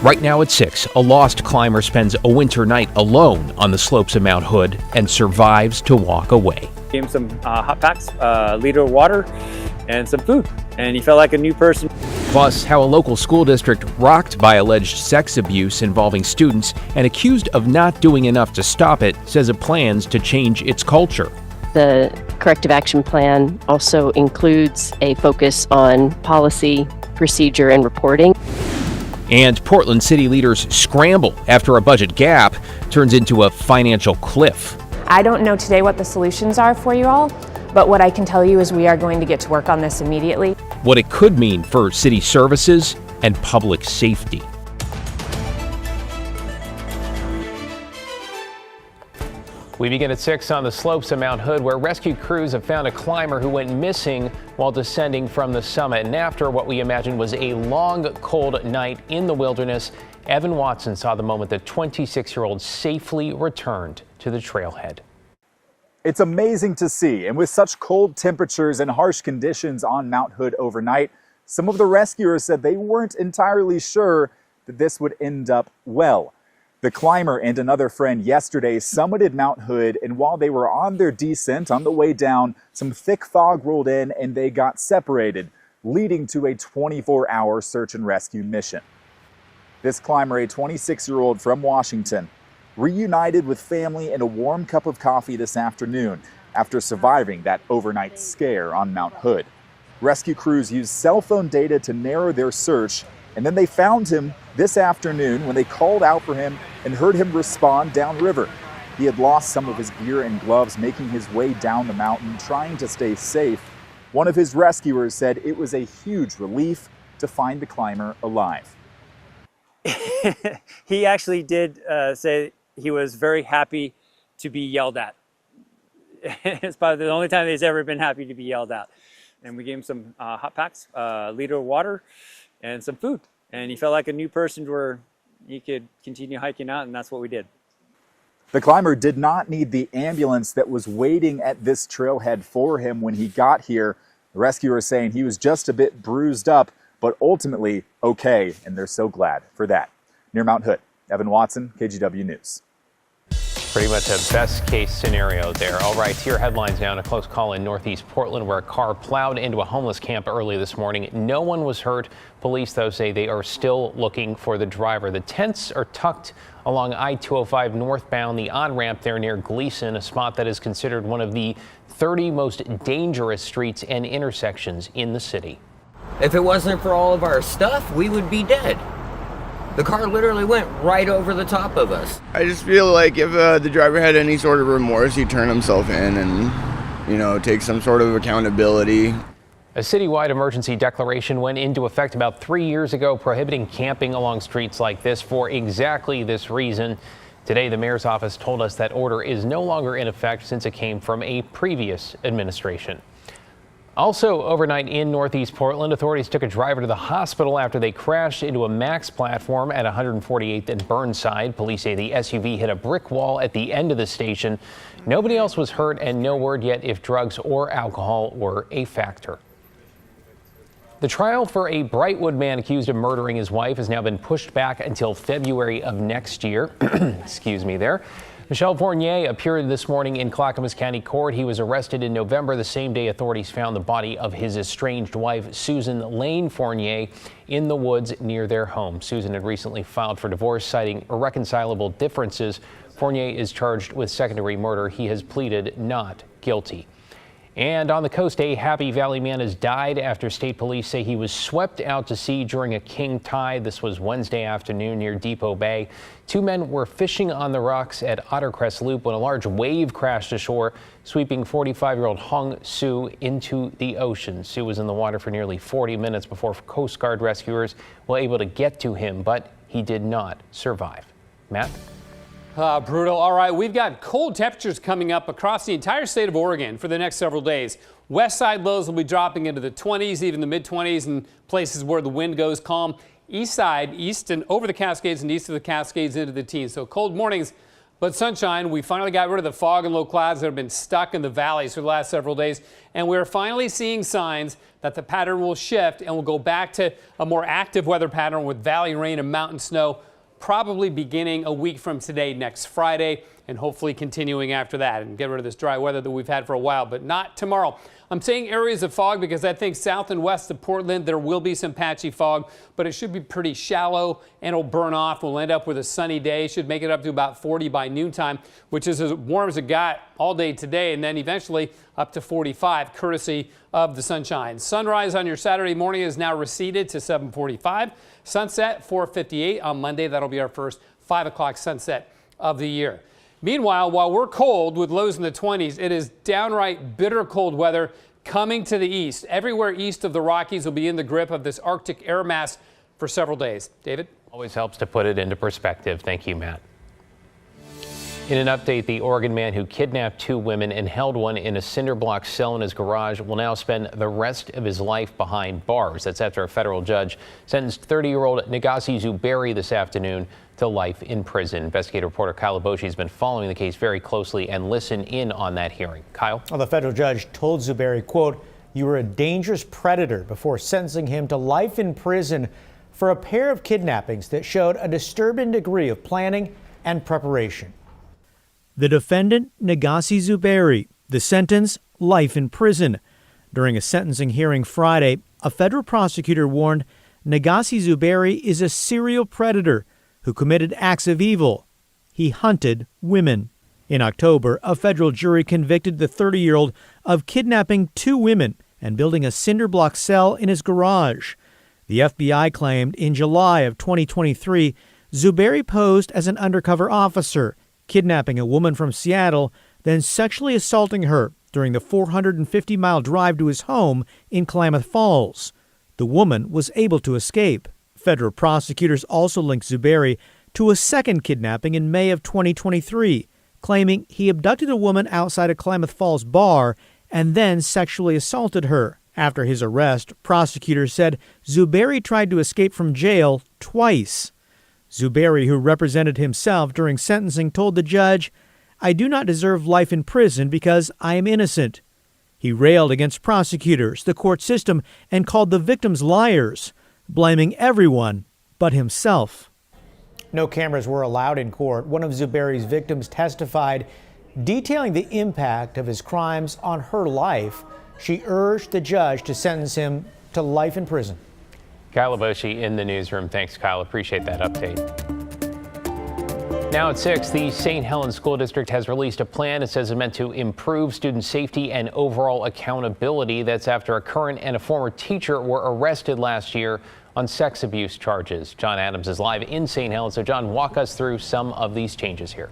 Right now at 6, a lost climber spends a winter night alone on the slopes of Mount Hood and survives to walk away. Gave him some hot packs, a liter of water, and some food, and he felt like a new person. Plus, how a local school district rocked by alleged sex abuse involving students and accused of not doing enough to stop it says it plans to change its culture. The corrective action plan also includes a focus on policy, procedure, and reporting. And Portland city leaders scramble after a budget gap turns into a financial cliff. I don't know today what the solutions are for you all, but what I can tell you is we are going to get to work on this immediately. What it could mean for city services and public safety. We begin at 6 on the slopes of Mount Hood, where rescue crews have found a climber who went missing while descending from the summit. And after what we imagine was a long, cold night in the wilderness, Evan Watson saw the moment the 26-year-old safely returned to the trailhead. It's amazing to see, and with such cold temperatures and harsh conditions on Mount Hood overnight, some of the rescuers said they weren't entirely sure that this would end up well. The climber and another friend yesterday summited Mount Hood, and while they were on their descent on the way down, some thick fog rolled in and they got separated, leading to a 24-hour search and rescue mission. This climber, a 26-year-old from Washington, reunited with family and a warm cup of coffee this afternoon after surviving that overnight scare on Mount Hood. Rescue crews used cell phone data to narrow their search, and then they found him this afternoon when they called out for him and heard him respond downriver. He had lost some of his gear and gloves making his way down the mountain, trying to stay safe. One of his rescuers said it was a huge relief to find the climber alive. He actually did say he was very happy to be yelled at. It's probably the only time he's ever been happy to be yelled at. And we gave him some hot packs, a liter of water, and some food. And he felt like a new person where he could continue hiking out, and that's what we did. The climber did not need the ambulance that was waiting at this trailhead for him when he got here. The rescuer saying he was just a bit bruised up, but ultimately okay, and they're so glad for that. Near Mount Hood, Evan Watson, KGW News. Pretty much a best case scenario there. All right, here are headlines now. In a close call in northeast Portland where a car plowed into a homeless camp early this morning. No one was hurt. Police, though, say they are still looking for the driver. The tents are tucked along I-205 northbound, the on-ramp there near Gleason, a spot that is considered one of the 30 most dangerous streets and intersections in the city. If it wasn't for all of our stuff, we would be dead. The car literally went right over the top of us. I just feel like if the driver had any sort of remorse, he'd turn himself in and, take some sort of accountability. A citywide emergency declaration went into effect about 3 years ago, prohibiting camping along streets like this for exactly this reason. Today, the mayor's office told us that order is no longer in effect since it came from a previous administration. Also overnight in northeast Portland, authorities took a driver to the hospital after they crashed into a MAX platform at 148th and Burnside. Police say the SUV hit a brick wall at the end of the station. Nobody else was hurt, and no word yet if drugs or alcohol were a factor. The trial for a Brightwood man accused of murdering his wife has now been pushed back until February of next year. Excuse me there. Michel Fournier appeared this morning in Clackamas County Court. He was arrested in November, the same day authorities found the body of his estranged wife, Susan Lane Fournier, in the woods near their home. Susan had recently filed for divorce, citing irreconcilable differences. Fournier is charged with second-degree murder. He has pleaded not guilty. And on the coast, a Happy Valley man has died after state police say he was swept out to sea during a king tide. This was Wednesday afternoon near Depot Bay. Two men were fishing on the rocks at Ottercrest Loop when a large wave crashed ashore, sweeping 45-year-old Hung Soo into the ocean. Soo was in the water for nearly 40 minutes before Coast Guard rescuers were able to get to him, but he did not survive. Matt? Brutal. All right, we've got cold temperatures coming up across the entire state of Oregon for the next several days. West side lows will be dropping into the 20s, even the mid-20s in places where the wind goes calm. East side, east and over the Cascades and east of the Cascades into the teens. So cold mornings But sunshine, we finally got rid of the fog and low clouds that have been stuck in the valleys for the last several days. And we're finally seeing signs that the pattern will shift and we'll go back to a more active weather pattern with valley rain and mountain snow, probably beginning a week from today, next Friday, and hopefully continuing after that and get rid of this dry weather that we've had for a while, but not tomorrow. I'm saying areas of fog because I think south and west of Portland there will be some patchy fog, but it should be pretty shallow and it'll burn off. We'll end up with a sunny day. Should make it up to about 40 by noontime, which is as warm as it got all day today, and then eventually up to 45 courtesy of the sunshine. Sunrise on your Saturday morning is now receded to 7:45. Sunset 4:58 on Monday. That'll be our first 5 o'clock sunset of the year. Meanwhile, while we're cold with lows in the 20s, it is downright bitter cold weather coming to the east. Everywhere east of the Rockies will be in the grip of this Arctic air mass for several days. David? Always helps to put it into perspective. Thank you, Matt. In an update, the Oregon man who kidnapped 2 women and held one in a cinder block cell in his garage will now spend the rest of his life behind bars. That's after a federal judge sentenced 30-year-old Nagasi Zuberi this afternoon to life in prison. Investigative reporter Kyle Boshi has been following the case very closely and listened in on that hearing. Kyle? Well, the federal judge told Zuberi, quote, "You were a dangerous predator," before sentencing him to life in prison for a pair of kidnappings that showed a disturbing degree of planning and preparation. The defendant, Nagasi Zuberi, the sentence, life in prison. During a sentencing hearing Friday, a federal prosecutor warned Nagasi Zuberi is a serial predator who committed acts of evil. He hunted women. In October, a federal jury convicted the 30-year-old of kidnapping 2 women and building a cinder block cell in his garage. The FBI claimed in July of 2023, Zuberi posed as an undercover officer, kidnapping a woman from Seattle, then sexually assaulting her during the 450-mile drive to his home in Klamath Falls. The woman was able to escape. Federal prosecutors also linked Zuberi to a second kidnapping in May of 2023, claiming he abducted a woman outside a Klamath Falls bar and then sexually assaulted her. After his arrest, prosecutors said Zuberi tried to escape from jail twice. Zuberi, who represented himself during sentencing, told the judge, "I do not deserve life in prison because I am innocent." He railed against prosecutors, the court system, and called the victims liars, blaming everyone but himself. No cameras were allowed in court. One of Zuberi's victims testified, detailing the impact of his crimes on her life. She urged the judge to sentence him to life in prison. Kyle Boshi in the newsroom. Thanks, Kyle. Appreciate that update. Now at 6, the St. Helens School District has released a plan it says is meant to improve student safety and overall accountability. That's after a current and a former teacher were arrested last year on sex abuse charges. John Adams is live in St. Helens. So, John, walk us through some of these changes here.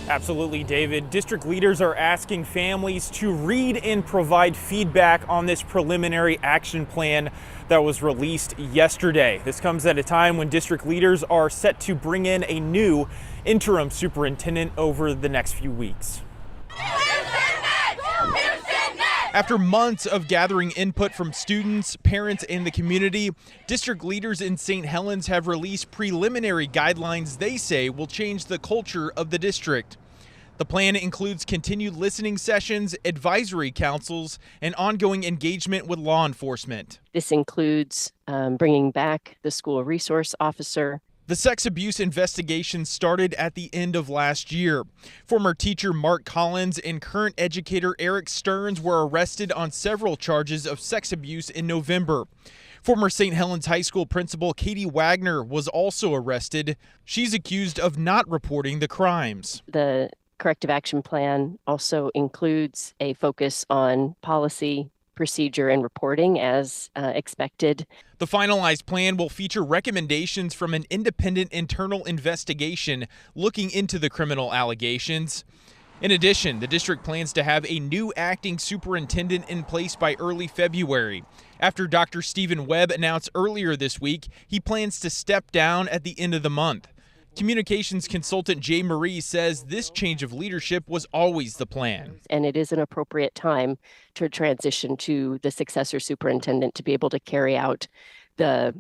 Absolutely, David. District leaders are asking families to read and provide feedback on this preliminary action plan that was released yesterday. This comes at a time when district leaders are set to bring in a new interim superintendent over the next few weeks. After months of gathering input from students, parents, and the community, district leaders in St. Helens have released preliminary guidelines they say will change the culture of the district. The plan includes continued listening sessions, advisory councils, and ongoing engagement with law enforcement. This includes bringing back the school resource officer. The sex abuse investigation started at the end of last year. Former teacher Mark Collins and current educator Eric Stearns were arrested on several charges of sex abuse in November. Former St. Helens High School principal Katie Wagner was also arrested. She's accused of not reporting the crimes. The corrective action plan also includes a focus on policy, procedure, and reporting as expected. The finalized plan will feature recommendations from an independent internal investigation looking into the criminal allegations. In addition, the district plans to have a new acting superintendent in place by early February. After Dr. Stephen Webb announced earlier this week, he plans to step down at the end of the month. Communications consultant Jay Marie says this change of leadership was always the plan. And it is an appropriate time to transition to the successor superintendent to be able to carry out the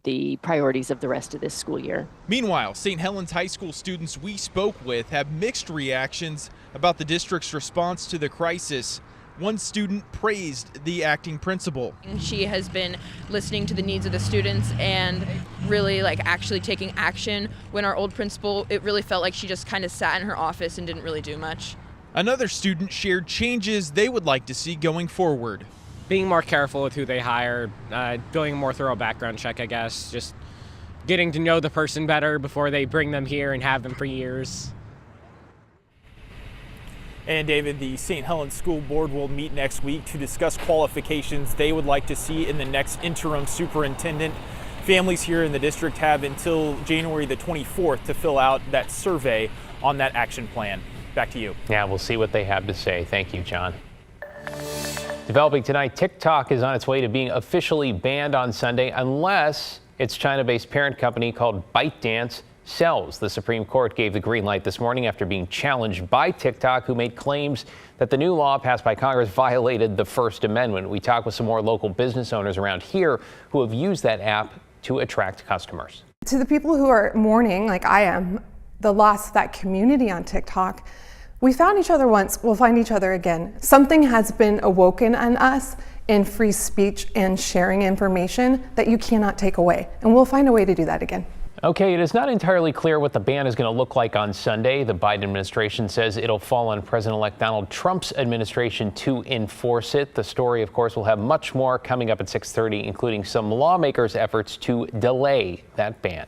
the priorities of the rest of this school year. Meanwhile, St. Helens High School students we spoke with have mixed reactions about the district's response to the crisis. One student praised the acting principal. She has been listening to the needs of the students and really actually taking action. When our old principal, it really felt like she just kind of sat in her office and didn't really do much. Another student shared changes they would like to see going forward. Being more careful with who they hire, doing a more thorough background check, I guess. Just getting to know the person better before they bring them here and have them for years. And David, the St. Helens School Board will meet next week to discuss qualifications they would like to see in the next interim superintendent. Families here in the district have until January the 24th to fill out that survey on that action plan. Back to you. Yeah, we'll see what they have to say. Thank you, John. Developing tonight, TikTok is on its way to being officially banned on Sunday unless its China-based parent company called ByteDance sells. The Supreme Court gave the green light this morning after being challenged by TikTok, who made claims that the new law passed by Congress violated the First Amendment. We talked with some more local business owners around here who have used that app to attract customers. To the people who are mourning, like I am, the loss of that community on TikTok, we found each other once, we'll find each other again. Something has been awoken in us in free speech and sharing information that you cannot take away. And we'll find a way to do that again. Okay, it is not entirely clear what the ban is going to look like on Sunday. The Biden administration says it'll fall on President-elect Donald Trump's administration to enforce it. The story, of course, will have much more coming up at 6:30, including some lawmakers' efforts to delay that ban.